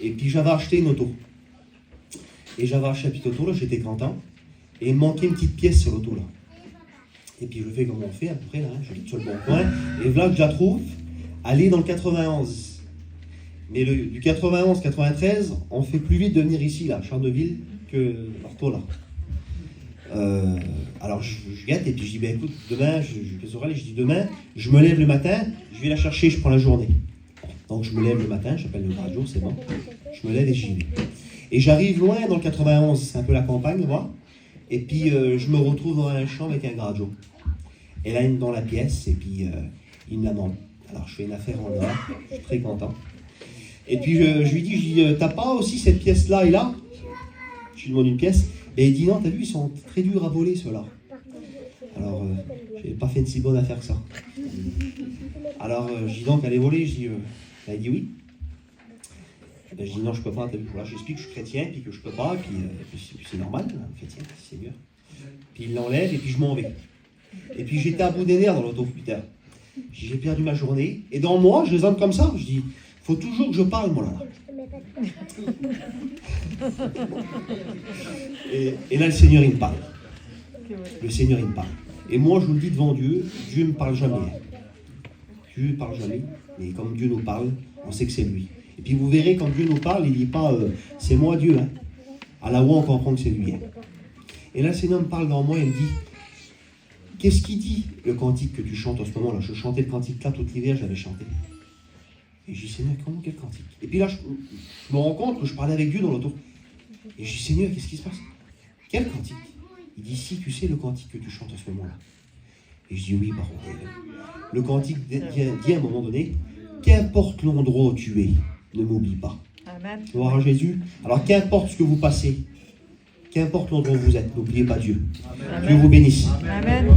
Et puis j'avais acheté une auto. Et j'avais acheté la petite auto, là, j'étais content. Et il me manquait une petite pièce sur l'auto, là. Et puis je fais comme on fait à peu près, là, je lis sur le bon coin. Et là que je la trouve, elle est dans le 91. Mais du 91-93, on fait plus vite de venir ici, là, Charleville, que l'auto, là. Alors je guette et puis je dis, ben écoute, demain, je dis demain, je me lève le matin, je vais la chercher, je prends la journée. Donc je me lève le matin, j'appelle le radio, c'est bon. Je me lève et j'y vais. Et j'arrive loin dans le 91, c'est un peu la campagne, moi. Et puis je me retrouve dans un champ avec un radio. Et là, il me donne la pièce et puis il me la demande. Alors je fais une affaire en or, je suis très content. Et puis je lui dis, t'as pas aussi cette pièce-là et là? Je lui demande une pièce. Et il dit non, t'as vu, ils sont très durs à voler ceux-là. Alors, j'ai pas fait une si bonne affaire que ça. Alors, je dis donc, allez voler. Elle dit oui. Ben, je dis non, je peux pas. T'as vu, voilà, j'explique que je suis chrétien, puis que je peux pas, puis c'est normal, chrétien, c'est mieux. Puis il l'enlève, et puis je m'en vais. Et puis j'étais à bout des nerfs dans l'auto, putain. J'ai perdu ma journée, et dans moi, je raisonne comme ça. Je dis, faut toujours que je parle, moi là. Et là, le Seigneur, il me parle. Le Seigneur, il me parle. Et moi, je vous le dis devant Dieu, Dieu ne me parle jamais. Dieu ne parle jamais. Mais comme Dieu nous parle, on sait que c'est lui. Et puis vous verrez, quand Dieu nous parle, il ne dit pas c'est moi Dieu. Hein. À la voix, on comprend que c'est lui. Hein. Et là, le Seigneur me parle dans moi, il me dit, qu'est-ce qu'il dit, le cantique que tu chantes en ce moment-là? Je chantais le cantique là, tout l'hiver, j'avais chanté. Et je dis, Seigneur, comment, quel cantique? Et puis là, je me rends compte que je parlais avec Dieu dans l'auto. Et je dis, Seigneur, qu'est-ce qui se passe? Quel cantique? Il dit, si, tu sais le cantique que tu chantes à ce moment-là. Et je dis, oui, baron. Le cantique dit à un moment donné, qu'importe l'endroit où tu es, ne m'oublie pas. Amen. Gloire à Jésus. Alors, qu'importe ce que vous passez, qu'importe l'endroit où vous êtes, n'oubliez pas Dieu. Amen. Dieu vous bénisse. Amen.